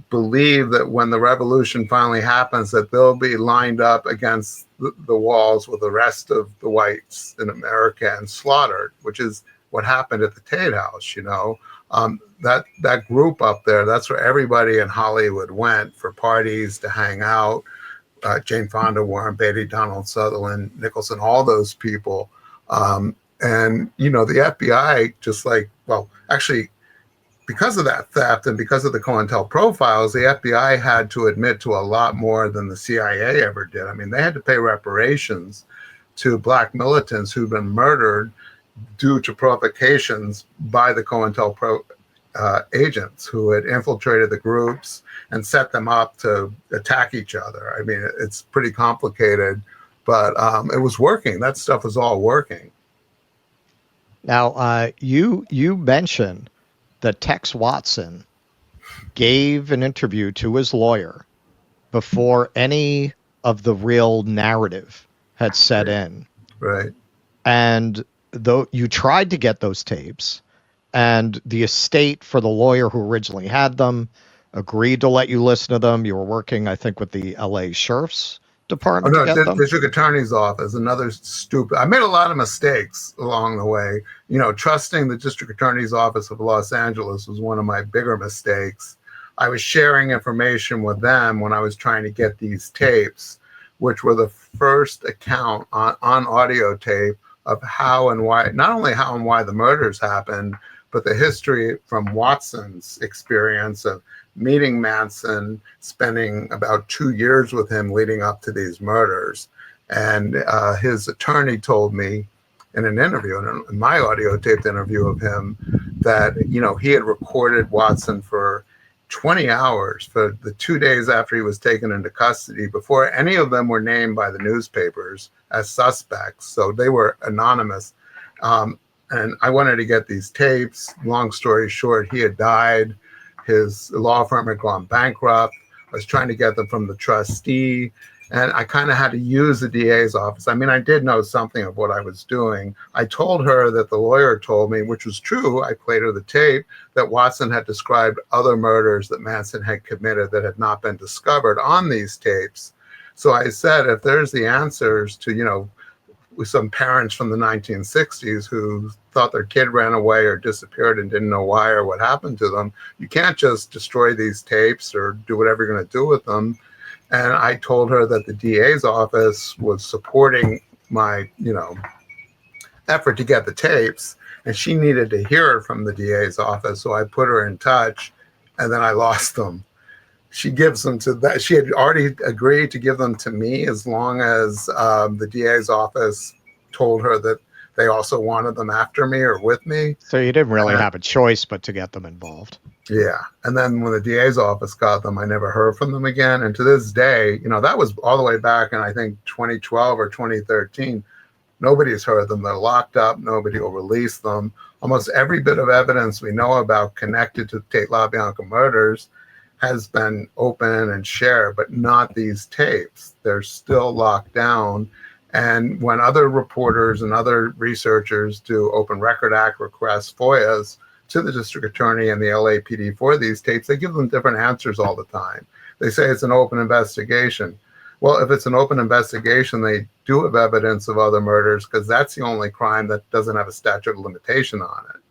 believe that when the revolution finally happens, that they'll be lined up against the walls with the rest of the whites in America and slaughtered, which is what happened at the Tate House. That group up there, that's where everybody in Hollywood went for parties, to hang out. Jane Fonda, Warren Beatty, Donald Sutherland, Nicholson, all those people. And, the FBI, because of that theft and because of the COINTEL profiles, the FBI had to admit to a lot more than the CIA ever did. I mean, they had to pay reparations to Black militants who'd been murdered due to provocations by the COINTEL agents who had infiltrated the groups and set them up to attack each other. I mean, it's pretty complicated, but it was working. That stuff was all working. Now, you mentioned that Tex Watson gave an interview to his lawyer before any of the real narrative had set in. Right. And though you tried to get those tapes, And the estate for the lawyer who originally had them agreed to let you listen to them. You were working, I think, with the LA Sheriff's Department to get them. District Attorney's Office, another stupid. I made a lot of mistakes along the way. You know, trusting the District Attorney's Office of Los Angeles was one of my bigger mistakes. I was sharing information with them when I was trying to get these tapes, which were the first account on audio tape of how and why, not only how and why the murders happened, but the history from Watson's experience of meeting Manson, spending about 2 years with him leading up to these murders. And his attorney told me in an interview, in my audio taped interview of him, that, you know, he had recorded Watson for 20 hours for the 2 days after he was taken into custody, before any of them were named by the newspapers as suspects. So they were anonymous. And I wanted to get these tapes. Long story short, he had died. His law firm had gone bankrupt. I was trying to get them from the trustee. And I kind of had to use the DA's office. I mean, I did know something of what I was doing. I told her that the lawyer told me, which was true, I played her the tape, that Watson had described other murders that Manson had committed that had not been discovered on these tapes. So I said, if there's the answers to, you know, with some parents from the 1960s who thought their kid ran away or disappeared and didn't know why or what happened to them, you can't just destroy these tapes or do whatever you're going to do with them. And I told her that the DA's office was supporting my, you know, effort to get the tapes, and she needed to hear it from the DA's office. So I put her in touch, and then I lost them. She gives them to that. She had already agreed to give them to me as long as the DA's office told her that they also wanted them after me or with me. So you didn't really have a choice but to get them involved. Yeah. And then when the DA's office got them, I never heard from them again. And to this day, you know, that was all the way back in, I think, 2012 or 2013. Nobody's heard them. They're locked up. Nobody will release them. Almost every bit of evidence we know about connected to the Tate LaBianca murders has been open and shared, but not these tapes. They're still locked down. And when other reporters and other researchers do Open Record Act requests, FOIAs, to the district attorney and the LAPD for these tapes, they give them different answers all the time. They say it's an open investigation. Well, if it's an open investigation, they do have evidence of other murders, because that's the only crime that doesn't have a statute of limitation on it.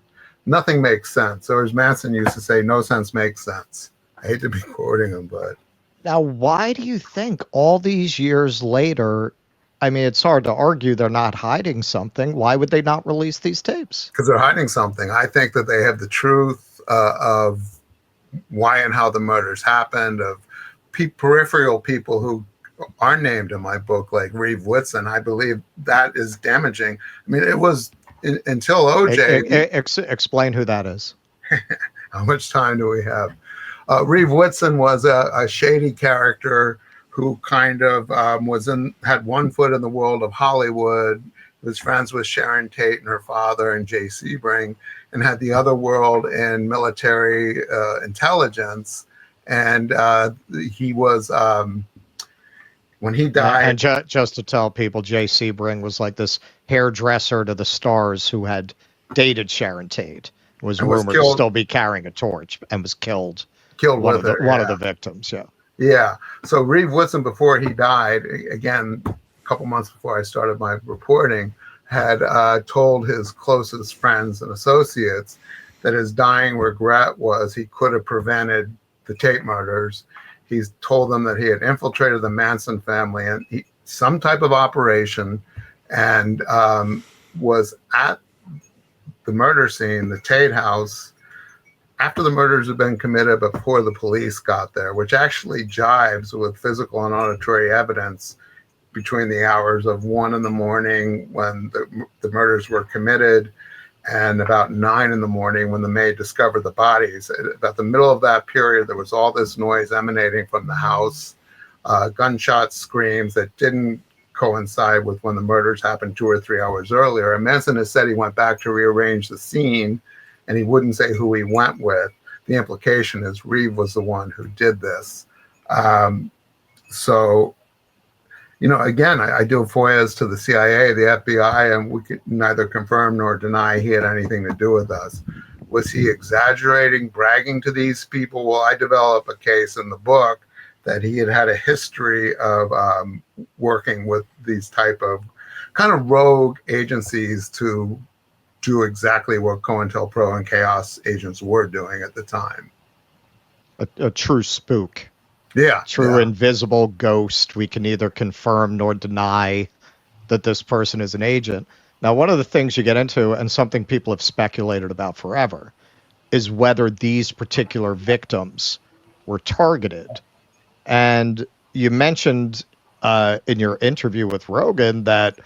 Nothing makes sense. Or as Manson used to say, no sense makes sense. I hate to be quoting him, but... Now, why do you think all these years later, I mean, it's hard to argue they're not hiding something. Why would they not release these tapes? Because they're hiding something. I think that they have the truth of why and how the murders happened, of peripheral people who are named in my book, like Reeve Whitson. I believe that is damaging. I mean, it was until OJ. Explain who that is. How much time do we have? Reeve Whitson was a shady character who kind of had one foot in the world of Hollywood, was friends with Sharon Tate and her father and Jay Sebring, and had the other world in military intelligence. And he was, when he died... And just to tell people, Jay Sebring was like this hairdresser to the stars who had dated Sharon Tate, was rumored to still be carrying a torch, and was killed one of the victims. Yeah. So Reeve Whitson, before he died, again, a couple months before I started my reporting, had told his closest friends and associates that his dying regret was he could have prevented the Tate murders. He's told them that he had infiltrated the Manson family and some type of operation, and was at the murder scene, the Tate house, after the murders had been committed, but before the police got there, which actually jives with physical and auditory evidence between the hours of 1 a.m. when the murders were committed and about 9 a.m. when the maid discovered the bodies. About the middle of that period, there was all this noise emanating from the house, gunshots, screams that didn't coincide with when the murders happened 2 or 3 hours earlier. And Manson has said he went back to rearrange the scene, and he wouldn't say who he went with. The implication is Reeve was the one who did this. So, you know, again, I do FOIAs to the CIA, the FBI, and we could neither confirm nor deny he had anything to do with us. Was he exaggerating, bragging to these people? Well, I develop a case in the book that he had a history of working with these type of kind of rogue agencies to do exactly what COINTELPRO and Chaos agents were doing at the time. A true spook. Yeah. True invisible ghost. We can neither confirm nor deny that this person is an agent. Now, one of the things you get into, and something people have speculated about forever, is whether these particular victims were targeted. And you mentioned in your interview with Rogan that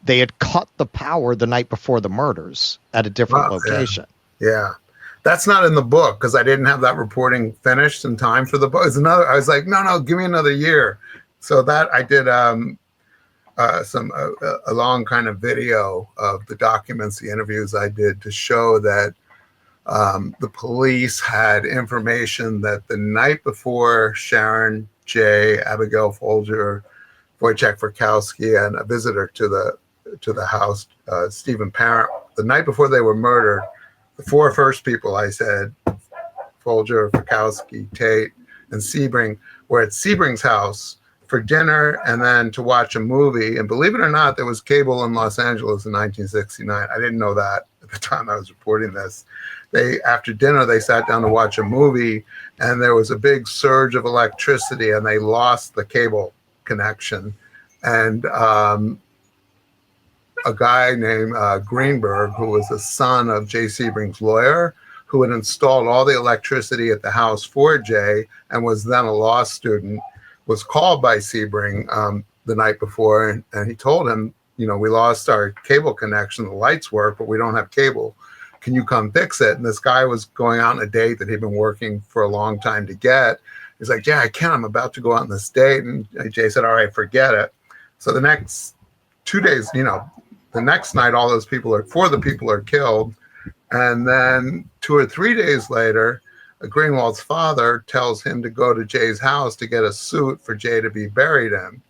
they had cut the power the night before the murders at a different location. Yeah. That's not in the book because I didn't have that reporting finished in time for the book. I was like, no, give me another year. So that I did a long kind of video of the documents, the interviews I did to show that the police had information that the night before Sharon J., Abigail Folger, Wojciech Frykowski, and a visitor to the house, Stephen Parent, the night before they were murdered, the four first people I said, Folger, Frykowski, Tate, and Sebring, were at Sebring's house for dinner and then to watch a movie. And believe it or not, there was cable in Los Angeles in 1969. I didn't know that at the time I was reporting this. After dinner, they sat down to watch a movie, and there was a big surge of electricity, and they lost the cable connection. And a guy named Greenberg, who was the son of Jay Sebring's lawyer, who had installed all the electricity at the house for Jay and was then a law student, was called by Sebring the night before, and he told him, we lost our cable connection. The lights work, but we don't have cable. Can you come fix it? And this guy was going out on a date that he'd been working for a long time to get. He's like, yeah, I can. I'm about to go out on this date. And Jay said, all right, forget it. So the next 2 days, the next night, four of the people are killed. And then 2 or 3 days later, Greenwald's father tells him to go to Jay's house to get a suit for Jay to be buried in.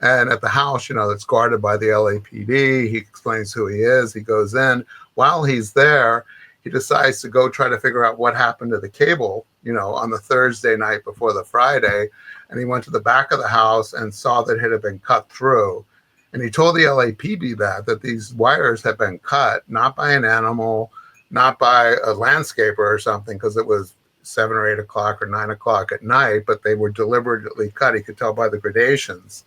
And at the house, that's guarded by the LAPD, he explains who he is. He goes in. While he's there, he decides to go try to figure out what happened to the cable, on the Thursday night before the Friday. And he went to the back of the house and saw that it had been cut through. And he told the LAPD that these wires had been cut, not by an animal, not by a landscaper or something, because it was 7 or 8 o'clock or 9 o'clock at night, but they were deliberately cut. He could tell by the gradations.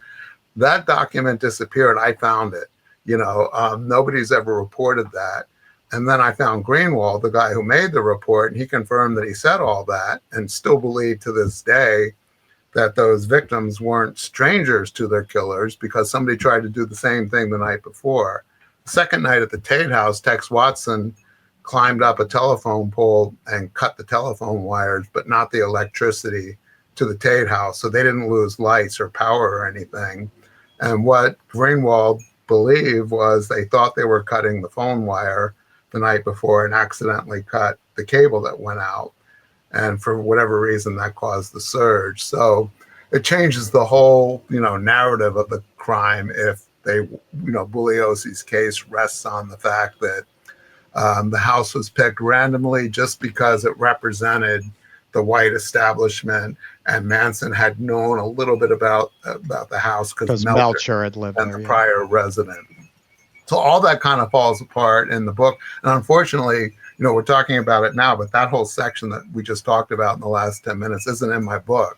That document disappeared. I found it. Nobody's ever reported that. And then I found Greenwald, the guy who made the report, and he confirmed that he said all that and still believed to this day that those victims weren't strangers to their killers because somebody tried to do the same thing the night before. The second night at the Tate house, Tex Watson climbed up a telephone pole and cut the telephone wires, but not the electricity to the Tate house. So they didn't lose lights or power or anything. And what Greenwald believed was they thought they were cutting the phone wire the night before and accidentally cut the cable that went out. And for whatever reason, that caused the surge. So it changes the whole, narrative of the crime if they, Bugliosi's case rests on the fact that the house was picked randomly just because it represented the white establishment, and Manson had known a little bit about the house because Melcher had lived there, the prior resident. So all that kind of falls apart in the book. And unfortunately, we're talking about it now, but that whole section that we just talked about in the last 10 minutes isn't in my book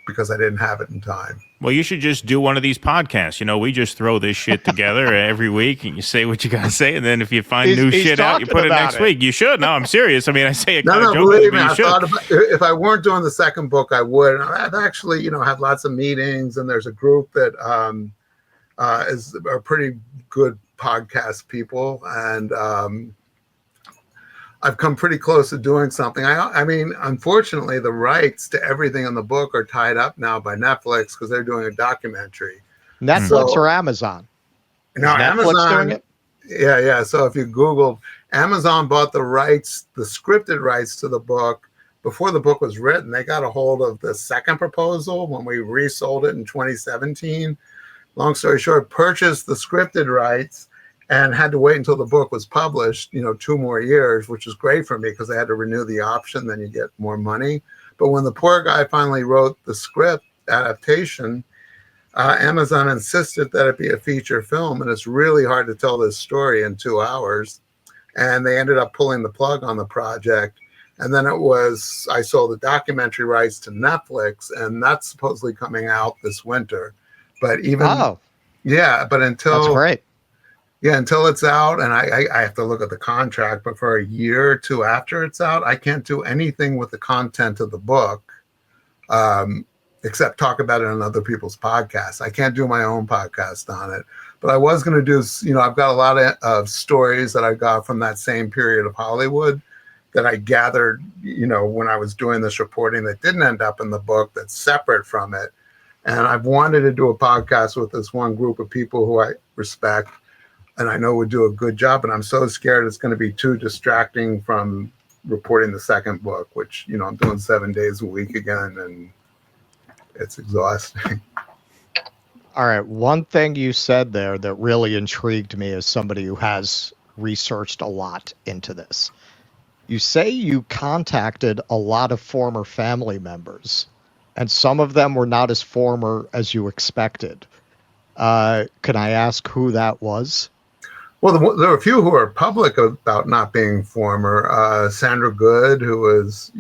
because I didn't have it in time. Well, you should just do one of these podcasts. We just throw this shit together every week and you say what you got to say. And then if you find new shit out, you put it next week. You should. No, I'm serious. I mean, I say it kind of jokingly, but you should. I thought if I weren't doing the second book, I would. And I've actually, had lots of meetings, and there's a group that are pretty good podcast people. And I've come pretty close to doing something. I mean, unfortunately, the rights to everything in the book are tied up now by Netflix because they're doing a documentary. Netflix or Amazon? No, Amazon doing it. Yeah. So if you Google, Amazon bought the rights, the scripted rights to the book before the book was written. They got a hold of the second proposal when we resold it in 2017. Long story short, purchased the scripted rights, and had to wait until the book was published, 2 more years, which was great for me because I had to renew the option, then you get more money. But when the poor guy finally wrote the script adaptation, Amazon insisted that it be a feature film, and it's really hard to tell this story in 2 hours. And they ended up pulling the plug on the project. And then I sold the documentary rights to Netflix, and that's supposedly coming out this winter. But until that's great. Yeah, until it's out, and I have to look at the contract, but for a year or 2 after it's out, I can't do anything with the content of the book, except talk about it on other people's podcasts. I can't do my own podcast on it. But I was going to do, I've got a lot of stories that I got from that same period of Hollywood that I gathered, when I was doing this reporting that didn't end up in the book, that's separate from it. And I've wanted to do a podcast with this one group of people who I respect and I know would do a good job. But I'm so scared it's going to be too distracting from reporting the second book, which, I'm doing 7 days a week again, and it's exhausting. All right. One thing you said there that really intrigued me as somebody who has researched a lot into this. You say you contacted a lot of former family members, and some of them were not as former as you expected. Can I ask who that was? Well, there were a few who were public about not being former. Sandra Good, who was,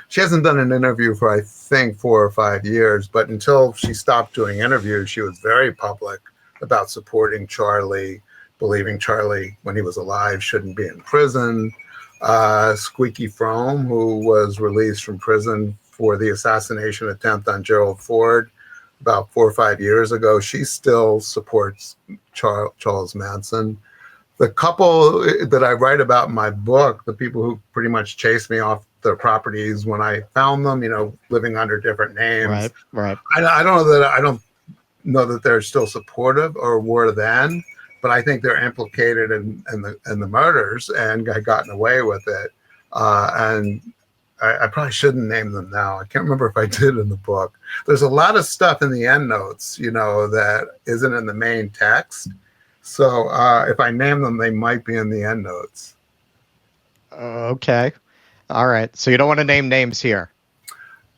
she hasn't done an interview for, I think, 4 or 5 years, but until she stopped doing interviews, she was very public about supporting Charlie, believing Charlie, when he was alive, shouldn't be in prison. Squeaky Fromme, who was released from prison for the assassination attempt on Gerald Ford about 4 or 5 years ago, she still supports Charles Manson. The couple that I write about in my book, the people who pretty much chased me off their properties when I found them, living under different names. Right. I don't know that they're still supportive or were then, but I think they're implicated in the murders and had gotten away with it. And I probably shouldn't name them now. I can't remember if I did in the book. There's a lot of stuff in the endnotes, that isn't in the main text. So if I name them, they might be in the endnotes. Okay. All right. So you don't want to name names here.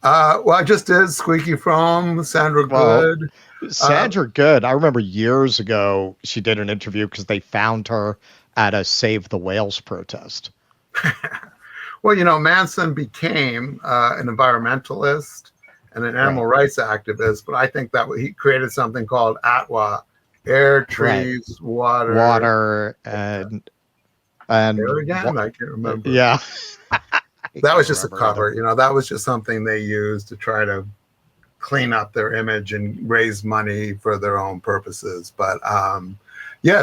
Well, I just did Squeaky Fromme, Sandra Good. Sandra Good. I remember years ago, she did an interview because they found her at a Save the Whales protest. Well, Manson became an environmentalist and an animal rights activist, but I think that he created something called ATWA, air, trees, water, and air again. I can't remember. Yeah. That was just a cover. That was just something they used to try to clean up their image and raise money for their own purposes. But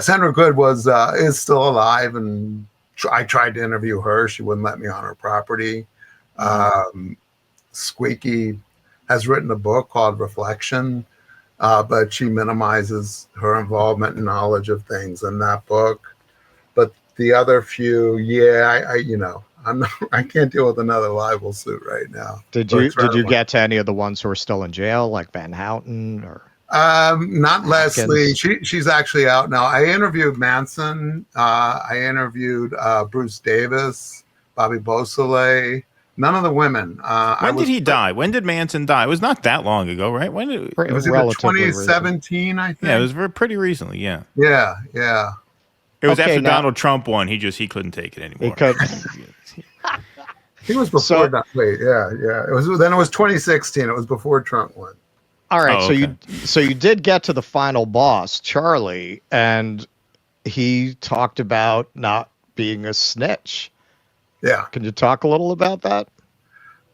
Sandra Good is still alive, and I tried to interview her. She wouldn't let me on her property. Squeaky has written a book called Reflection, but she minimizes her involvement and knowledge of things in that book. But the other few, I can't deal with another libel suit right now. Did you get to any of the ones who are still in jail, like Van Houten or? Not Leslie. She's actually out now. I interviewed Manson. I interviewed Bruce Davis, Bobby Beausoleil. None of the women. When did he die? When did Manson die? It was not that long ago, right? When did it was either 2017, I think. Yeah, it was pretty recently. Yeah. Yeah. It was after Donald Trump won. He couldn't take it anymore. He was before that. Wait, yeah. It was 2016. It was before Trump won. All right, so you did get to the final boss, Charlie, and he talked about not being a snitch. Yeah. Can you talk a little about that?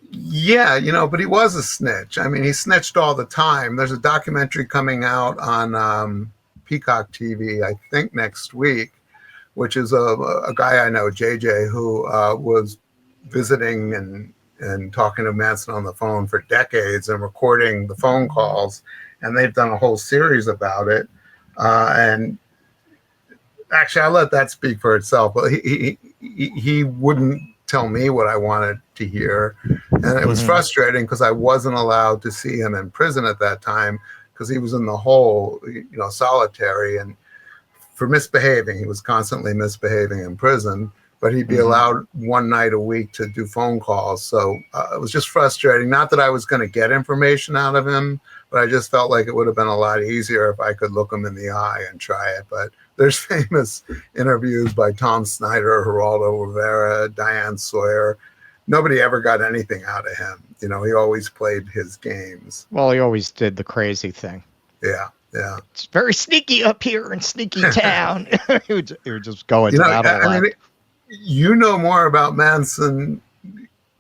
Yeah, but he was a snitch. I mean, he snitched all the time. There's a documentary coming out on Peacock TV, I think next week, which is a guy I know, JJ, who was visiting and talking to Manson on the phone for decades and recording the phone calls. And they've done a whole series about it. And actually, I'll let that speak for itself. But he wouldn't tell me what I wanted to hear. And it was frustrating because I wasn't allowed to see him in prison at that time because he was in the hole, solitary. And for misbehaving. He was constantly misbehaving in prison, but he'd be allowed one night a week to do phone calls. So it was just frustrating. Not that I was going to get information out of him, but I just felt like it would have been a lot easier if I could look him in the eye and try it. But there's famous interviews by Tom Snyder, Geraldo Rivera, Diane Sawyer. Nobody ever got anything out of him. You know, he always played his games. Well, he always did the crazy thing. Yeah, yeah. It's very sneaky up here in Sneaky Town. he would just go into that. I mean, you know more about Manson,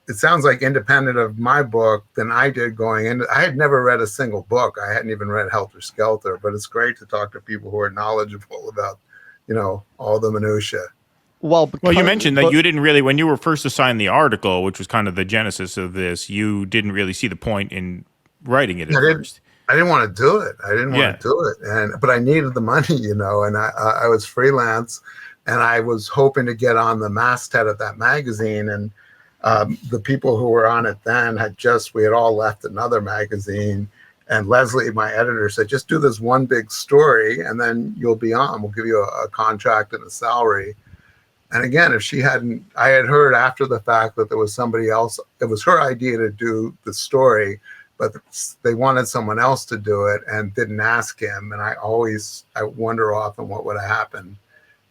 it sounds like, independent of my book than I did going into. I had never read a single book. I hadn't even read Helter Skelter, but it's great to talk to people who are knowledgeable about, you know, all the minutia. Well, you mentioned that you didn't really, when you were first assigned the article, which was kind of the genesis of this, you didn't really see the point in writing it at first. I didn't want to do it. I didn't want to do it, but I needed the money, you know, and I was freelance, and I was hoping to get on the masthead of that magazine, and the people who were on it then we had all left another magazine, and Leslie, my editor, said, just do this one big story, and then you'll be on. We'll give you a contract and a salary. And again, I had heard after the fact that there was somebody else. It was her idea to do the story, but they wanted someone else to do it and didn't ask him. And I wonder often what would have happened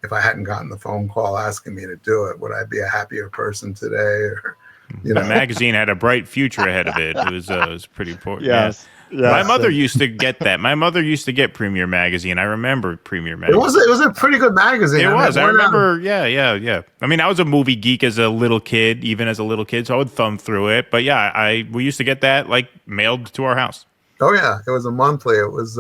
if I hadn't gotten the phone call asking me to do it. Would I be a happier person today? Or, you know, the magazine had a bright future ahead of it. It was pretty important. Yes. Yeah. My mother used to get that. My mother used to get Premier Magazine. I remember Premier Magazine. It was a pretty good magazine. It was. I remember. Yeah. I mean, I was a movie geek as a little kid, even as a little kid, so I would thumb through it. But yeah, we used to get that like mailed to our house. Oh yeah, it was a monthly. It was,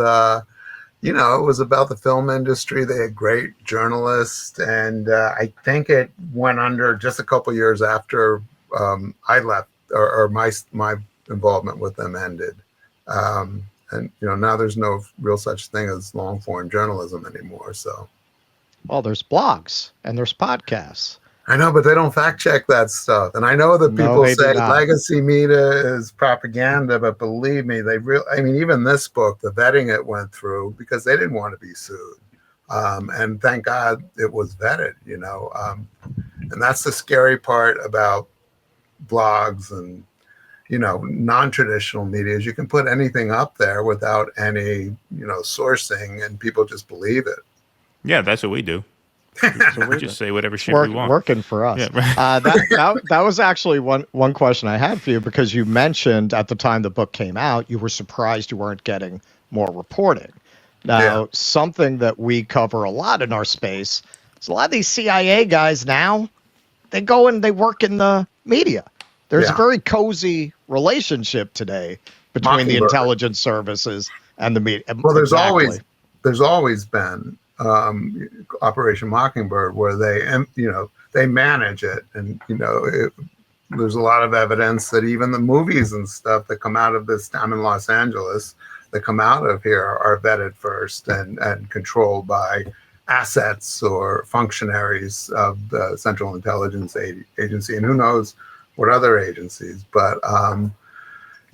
you know, it was about the film industry. They had great journalists, and I think it went under just a couple years after I left, or my involvement with them ended. And you know, now there's no real such thing as long form journalism anymore. So, well, there's blogs and there's podcasts. I know, but they don't fact check that stuff. And I know that people say legacy media is propaganda, but believe me, I mean, even this book, the vetting it went through because they didn't want to be sued. And thank God it was vetted, you know. And that's the scary part about blogs and, you know, non-traditional media is you can put anything up there without any, you know, sourcing, and people just believe it. Yeah, that's what we do. So we just say whatever shit we want. Working for us. Yeah. That was actually one question I had for you, because you mentioned at the time the book came out, you were surprised you weren't getting more reporting. Now, something that we cover a lot in our space is a lot of these CIA guys now, they go and they work in the media. There's a very cozy relationship today between the intelligence services and the media. Well, there's always been Operation Mockingbird, where they manage it, and you know, there's a lot of evidence that even the movies and stuff that come out of this time in Los Angeles, that come out of here, are vetted first and controlled by assets or functionaries of the Central Intelligence Agency, and who knows what other agencies. But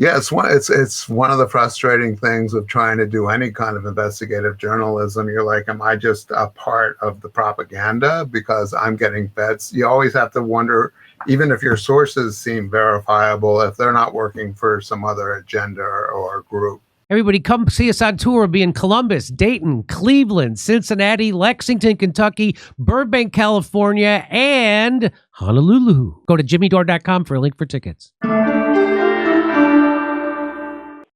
it's one of the frustrating things of trying to do any kind of investigative journalism. You're like, am I just a part of the propaganda because I'm getting fed? You always have to wonder, even if your sources seem verifiable, if they're not working for some other agenda or group. Everybody come see us on tour. We'll be in Columbus, Dayton, Cleveland, Cincinnati, Lexington, Kentucky, Burbank, California, and Honolulu. Go to jimmydore.com for a link for tickets.